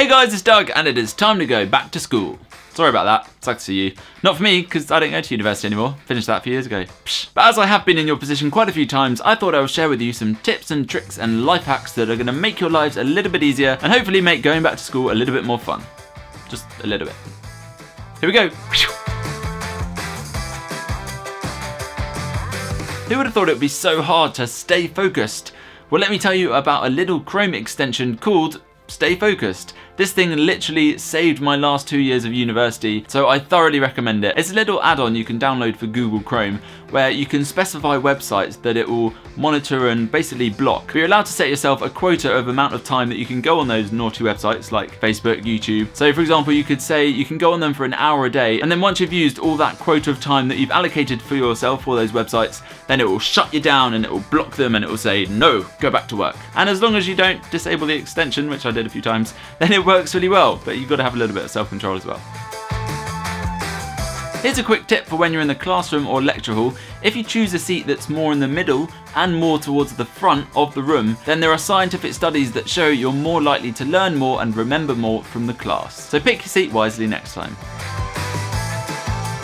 Hey guys, it's Doug and it is time to go back to school. Sorry about that, sucks to you. Not for me, because I don't go to university anymore. Finished that a few years ago. Psh. But as I have been in your position quite a few times, I thought I would share with you some tips and tricks and life hacks that are going to make your lives a little bit easier and hopefully make going back to school a little bit more fun. Just a little bit. Here we go. Who would have thought it would be so hard to stay focused? Well, let me tell you about a little Chrome extension called Stay Focused. This thing literally saved my last 2 years of university, so I thoroughly recommend it. It's a little add-on you can download for Google Chrome where you can specify websites that it will monitor and basically block. But you're allowed to set yourself a quota of amount of time that you can go on those naughty websites like Facebook, YouTube. So for example, you could say you can go on them for an hour a day, and then once you've used all that quota of time that you've allocated for yourself for those websites, then it will shut you down and it will block them and it will say, no, go back to work. And as long as you don't disable the extension, which I did a few times, then it works really well, but you've got to have a little bit of self-control as well. Here's a quick tip for when you're in the classroom or lecture hall. If you choose a seat that's more in the middle and more towards the front of the room, then there are scientific studies that show you're more likely to learn more and remember more from the class. So pick your seat wisely next time.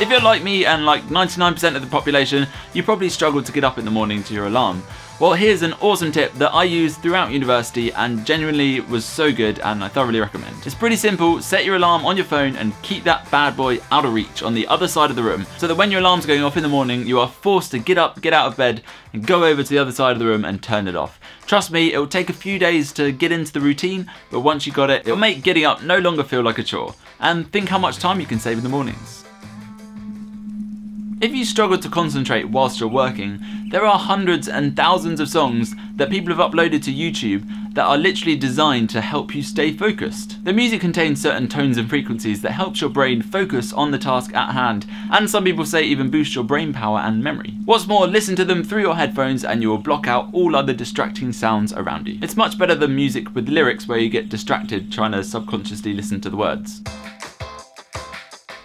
If you're like me and like 99% of the population, you probably struggle to get up in the morning to your alarm. Well, here's an awesome tip that I used throughout university and genuinely was so good and I thoroughly recommend. It's pretty simple. Set your alarm on your phone and keep that bad boy out of reach on the other side of the room, so that when your alarm's going off in the morning, you are forced to get up, get out of bed and go over to the other side of the room and turn it off. Trust me, it will take a few days to get into the routine, but once you got it, it'll make getting up no longer feel like a chore. And think how much time you can save in the mornings. If you struggle to concentrate whilst you're working, there are hundreds and thousands of songs that people have uploaded to YouTube that are literally designed to help you stay focused. The music contains certain tones and frequencies that helps your brain focus on the task at hand, and some people say even boost your brain power and memory. What's more, listen to them through your headphones and you will block out all other distracting sounds around you. It's much better than music with lyrics where you get distracted trying to subconsciously listen to the words.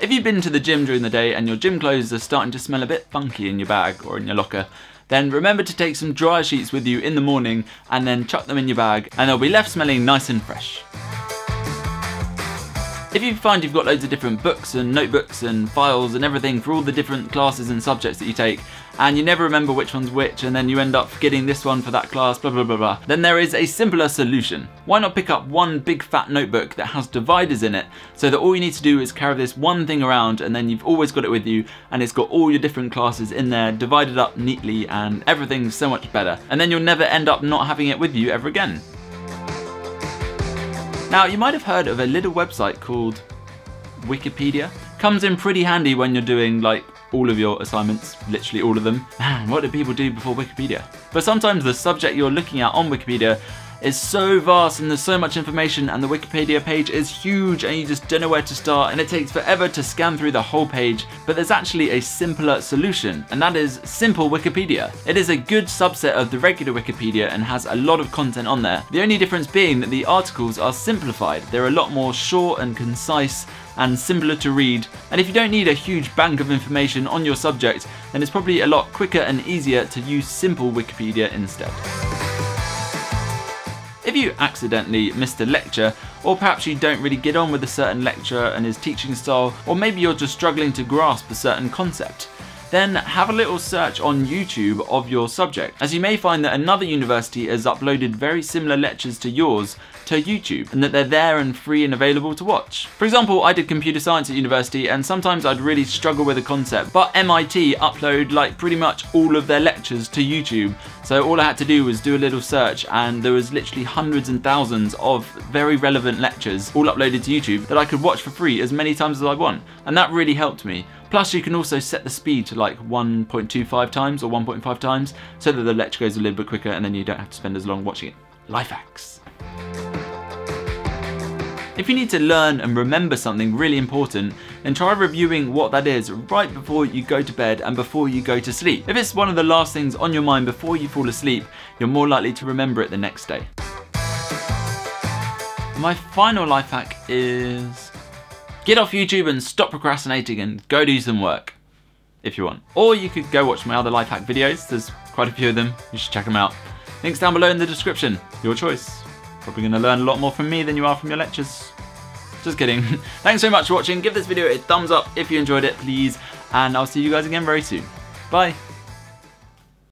If you've been to the gym during the day and your gym clothes are starting to smell a bit funky in your bag or in your locker, then remember to take some dryer sheets with you in the morning and then chuck them in your bag and they'll be left smelling nice and fresh. If you find you've got loads of different books and notebooks and files and everything for all the different classes and subjects that you take, and you never remember which one's which, and then you end up forgetting this one for that class, blah blah blah blah, then there is a simpler solution. Why not pick up one big fat notebook that has dividers in it, so that all you need to do is carry this one thing around and then you've always got it with you and it's got all your different classes in there divided up neatly and everything's so much better. And then you'll never end up not having it with you ever again. Now, you might have heard of a little website called Wikipedia. Comes in pretty handy when you're doing like all of your assignments, literally all of them. Man, what do people do before Wikipedia? But sometimes the subject you're looking at on Wikipedia is so vast and there's so much information and the Wikipedia page is huge and you just don't know where to start and it takes forever to scan through the whole page. But there's actually a simpler solution, and that is Simple Wikipedia. It is a good subset of the regular Wikipedia and has a lot of content on there. The only difference being that the articles are simplified. They're a lot more short and concise and simpler to read, and if you don't need a huge bank of information on your subject, then it's probably a lot quicker and easier to use Simple Wikipedia instead. If you accidentally missed a lecture, or perhaps you don't really get on with a certain lecturer and his teaching style, or maybe you're just struggling to grasp a certain concept, then have a little search on YouTube of your subject, as you may find that another university has uploaded very similar lectures to yours to YouTube, and that they're there and free and available to watch. For example, I did computer science at university and sometimes I'd really struggle with a concept, but MIT upload like pretty much all of their lectures to YouTube. So all I had to do was do a little search and there was literally hundreds and thousands of very relevant lectures all uploaded to YouTube that I could watch for free as many times as I want, and that really helped me. Plus you can also set the speed to like 1.25 times or 1.5 times so that the lecture goes a little bit quicker and then you don't have to spend as long watching it. Life hacks. If you need to learn and remember something really important, then try reviewing what that is right before you go to bed and before you go to sleep. If it's one of the last things on your mind before you fall asleep, you're more likely to remember it the next day. My final life hack is get off YouTube and stop procrastinating and go do some work, if you want. Or you could go watch my other life hack videos, there's quite a few of them, you should check them out. Links down below in the description, your choice. Probably going to learn a lot more from me than you are from your lectures. Just kidding. Thanks so much for watching. Give this video a thumbs up if you enjoyed it, please. And I'll see you guys again very soon. Bye.